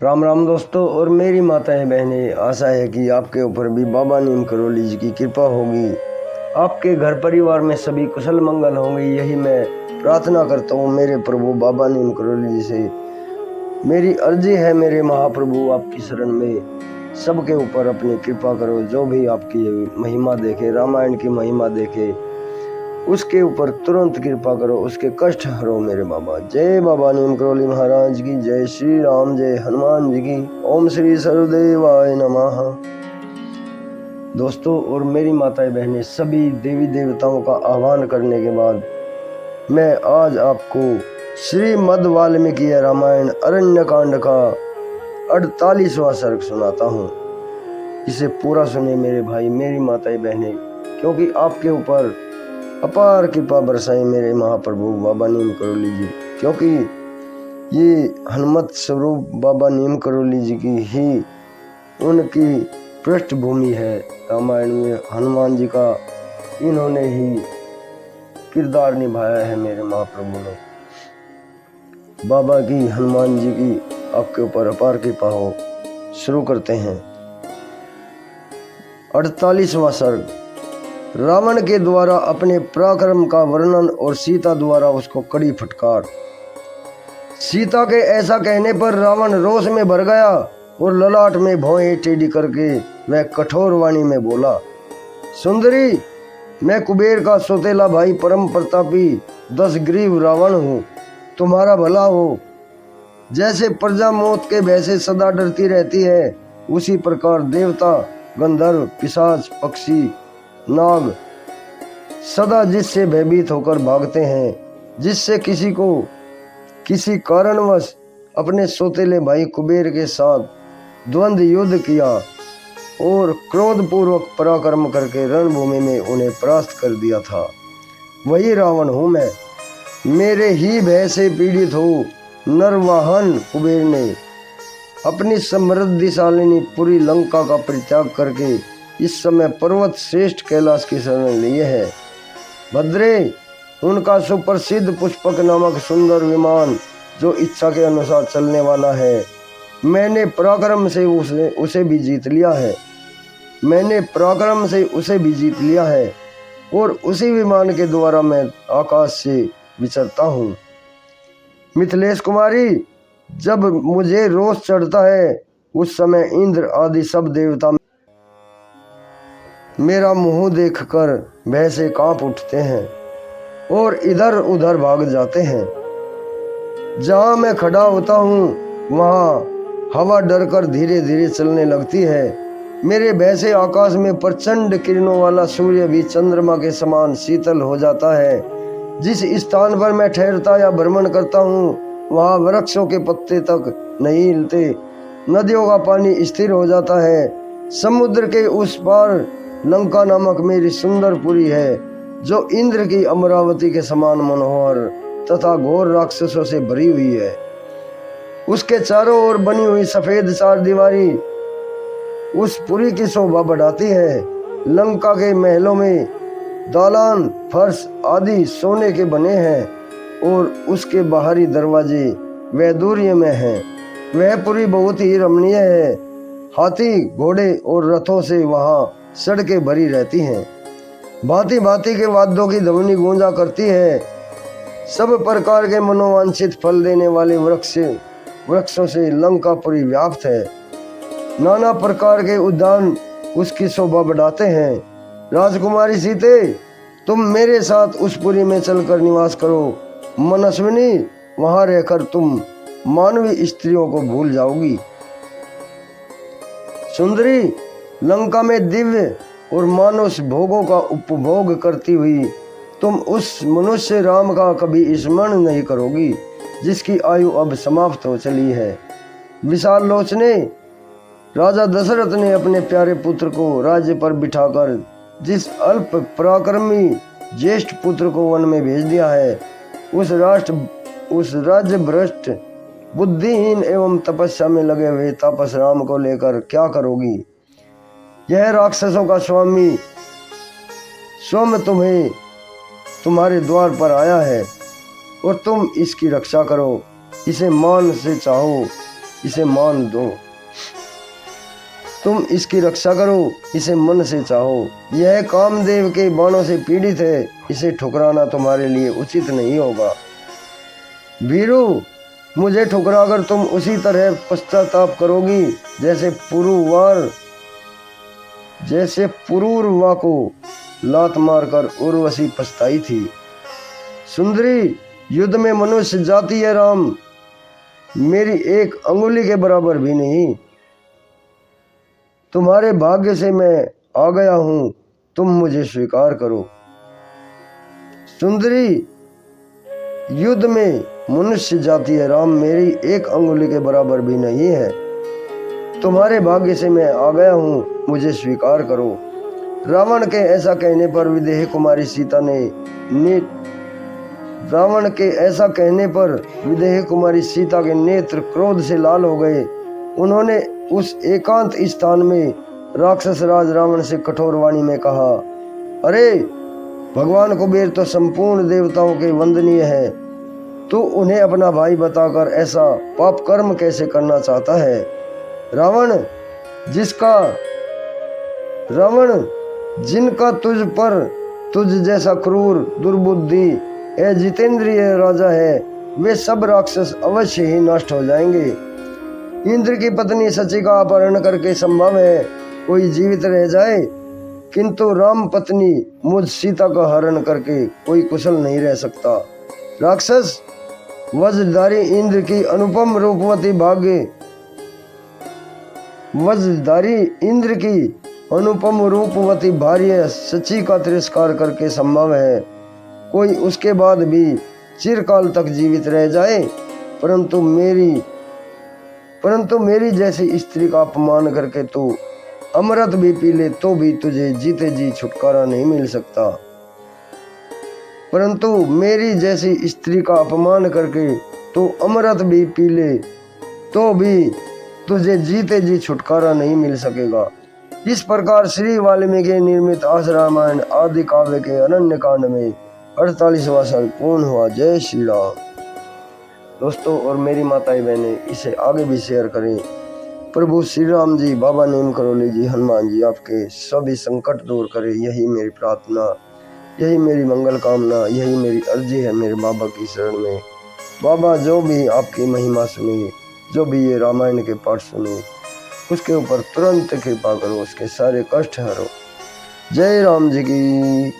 राम राम दोस्तों और मेरी माताएं बहनें, आशा है कि आपके ऊपर भी बाबा नीम करौली जी की कृपा होगी। आपके घर परिवार में सभी कुशल मंगल होंगे, यही मैं प्रार्थना करता हूँ मेरे प्रभु बाबा नीम करौली जी से। मेरी अर्जी है मेरे महाप्रभु, आपकी शरण में सबके ऊपर अपनी कृपा करो। जो भी आपकी महिमा देखे, रामायण की महिमा देखे, उसके ऊपर तुरंत कृपा करो, उसके कष्ट हरो मेरे बाबा। जय बाबा नीम करौली महाराज की जय। श्री राम जय हनुमान जी की। ओम श्री सर्वदेवाय नमः। दोस्तों और मेरी माताएं बहनें, सभी देवी देवताओं का आह्वान करने के बाद मैं आज आपको श्रीमद् वाल्मीकि रामायण अरण्य कांड का 48वां सर्ग सुनाता हूँ। इसे पूरा सुने मेरे भाई, मेरी माताएं बहनें, क्योंकि आपके ऊपर अपार कृपा बरसाए मेरे महाप्रभु बाबा नीम करौली जी। क्योंकि ये हनुमत स्वरूप बाबा नीम करौली जी की ही उनकी पृष्ठभूमि है। रामायण में हनुमान जी का इन्होंने ही किरदार निभाया है मेरे महाप्रभु ने। बाबा की, हनुमान जी की आपके ऊपर अपार कृपा हो। शुरू करते हैं 48वां सर्ग। रावण के द्वारा अपने पराक्रम का वर्णन और सीता द्वारा उसको कड़ी फटकार। सीता के ऐसा कहने पर रावण रोष में भर गया और ललाट में भौहें टेढ़ी करके वह कठोर वाणी में बोला, सुंदरी, मैं कुबेर का सौतेला भाई परम प्रतापी 10 ग्रीव रावण हूँ। तुम्हारा भला हो। जैसे प्रजा मौत के भय से सदा डरती रहती है, उसी प्रकार देवता, गंधर्व, पिशाच, पक्षी, नाग सदा जिससे भयभीत होकर भागते हैं, जिससे किसी को किसी कारणवश अपने सौतेले भाई कुबेर के साथ द्वंद्व युद्ध किया और क्रोधपूर्वक पराक्रम करके रणभूमि में उन्हें परास्त कर दिया था, वही रावण हूँ मैं। मेरे ही भय से पीड़ित हो नरवाहन कुबेर ने अपनी समृद्धिशालिनी पूरी लंका का परित्याग करके इस समय पर्वत श्रेष्ठ कैलाश की शरण लिए है। भद्रे, उनका सुप्रसिद्ध पुष्पक नामक सुंदर विमान जो इच्छा के अनुसार चलने वाला है, मैंने पराक्रम से उसे भी जीत लिया है। मैंने पराक्रम से उसे भी जीत लिया है और उसी विमान के द्वारा मैं आकाश से विचरता हूँ। मिथिलेश कुमारी, जब मुझे रोष चढ़ता है उस समय इंद्र आदि सब देवता मेरा मुंह देखकर भय से कांप उठते हैं और इधर उधर भाग जाते हैं। जहां मैं खड़ा होता हूँ वहां हवा डरकर धीरे धीरे चलने लगती है। मेरे भय से आकाश में प्रचंड किरणों वाला सूर्य भी चंद्रमा के समान शीतल हो जाता है। जिस स्थान पर मैं ठहरता या भ्रमण करता हूँ वहां वृक्षों के पत्ते तक नहीं हिलते। नदियों का पानी स्थिर हो जाता है। समुद्र के उस पार लंका नामक मेरी सुंदर पुरी है, जो इंद्र की अमरावती के समान मनोहर तथा घोर राक्षसों से भरी हुई है। उसके चारों ओर बनी हुई सफेद चारदीवारी उस पुरी की शोभा बढ़ाती है। लंका के महलों में दालान, फर्श आदि सोने के बने हैं और उसके बाहरी दरवाजे वैदूर्य में हैं। वह पुरी बहुत ही रमणीय है। हाथी, घोड़े और रथों से वहाँ सड़कें भरी रहती हैं। भांति भांति के वाद्यों की ध्वनि गूंजा करती है। सब प्रकार के मनोवांछित फल देने वाले वृक्षों से लंकापुरी व्याप्त है। नाना प्रकार के उद्यान उसकी शोभा बढ़ाते हैं। राजकुमारी सीते, तुम मेरे साथ उस पुरी में चलकर निवास करो। मनस्विनी, वहां रहकर तुम मानवी स्त्रियों को भूल जाओगी। सुंदरी, लंका में दिव्य और मानुष भोगों का उपभोग करती हुई तुम उस मनुष्य राम का कभी स्मरण नहीं करोगी, जिसकी आयु अब समाप्त हो चली है। विशाल लोचने, राजा दशरथ ने अपने प्यारे पुत्र को राज्य पर बिठाकर जिस अल्प पराक्रमी ज्येष्ठ पुत्र को वन में भेज दिया है, उस राज्य भ्रष्ट, बुद्धिहीन एवं तपस्या में लगे हुए तापस राम को लेकर क्या करोगी? यह राक्षसों का स्वामी स्वयं तुम्हारे द्वार पर आया है और तुम इसकी रक्षा करो। इसे मान से चाहो इसे मान दो। तुम इसकी रक्षा करो, इसे मन से चाहो। यह कामदेव के बाणों से पीड़ित है, इसे ठुकराना तुम्हारे लिए उचित नहीं होगा। वीरू, मुझे ठुकराकर तुम उसी तरह पश्चाताप करोगी जैसे पुरूरवा को लात मारकर उर्वशी पछताई थी। सुंदरी, युद्ध में मनुष्य जाति है राम, मेरी एक अंगुली के बराबर भी नहीं। तुम्हारे भाग्य से मैं आ गया हूं, तुम मुझे स्वीकार करो। सुंदरी, युद्ध में मनुष्य जाति है राम, मेरी एक अंगुली के बराबर भी नहीं है। तुम्हारे भाग्य से मैं आ गया हूं, मुझे स्वीकार करो। रावण के ऐसा कहने पर विदेह कुमारी सीता के नेत्र क्रोध से लाल हो गए। उन्होंने उस एकांत स्थान में राक्षस राज रावण से कठोर वाणी में कहा, अरे भगवान कुबेर तो संपूर्ण देवताओं के वंदनीय है, तू उन्हें अपना भाई बताकर ऐसा पाप कर्म कैसे करना चाहता है। रावण जिनका तुझ जैसा क्रूर दुर्बुद्धि जितेंद्रिय राजा है, वे सब राक्षस अवश्य ही नष्ट हो जाएंगे। इंद्र की पत्नी सची का अपहरण करके संभव है कोई जीवित रह जाए, किंतु राम पत्नी मुझ सीता का हरण करके कोई कुशल नहीं रह सकता। राक्षस वज्रधारी इंद्र की अनुपम रूपवती भार्य सची का तिरस्कार करके संभव है कोई उसके बाद भी चिरकाल तक जीवित रह जाए, परंतु मेरी जैसी स्त्री का अपमान करके तू अमृत भी पी ले तो भी तुझे जीते जी छुटकारा नहीं मिल सकता। परंतु मेरी जैसी स्त्री का अपमान करके तू अमृत भी पी ले तो भी तुझे जीते जी छुटकारा नहीं मिल सकेगा। इस प्रकार श्री वाल्मीकि निर्मित आस रामायण आदि काव्य के अरण्य कांड में 48वां सर्ग पूर्ण हुआ। जय श्री राम। दोस्तों और मेरी माताएं बहनें, इसे आगे भी शेयर करें। प्रभु श्री राम जी, बाबा नीम करोली जी, हनुमान जी आपके सभी संकट दूर करें, यही मेरी प्रार्थना, यही मेरी मंगल कामना, यही मेरी अर्जी है मेरे बाबा की शरण में। बाबा जो भी आपकी महिमा सुने, जो भी ये रामायण के पाठ सुने, उसके ऊपर तुरंत कृपा करो, उसके सारे कष्ट हरो। जय राम जी की।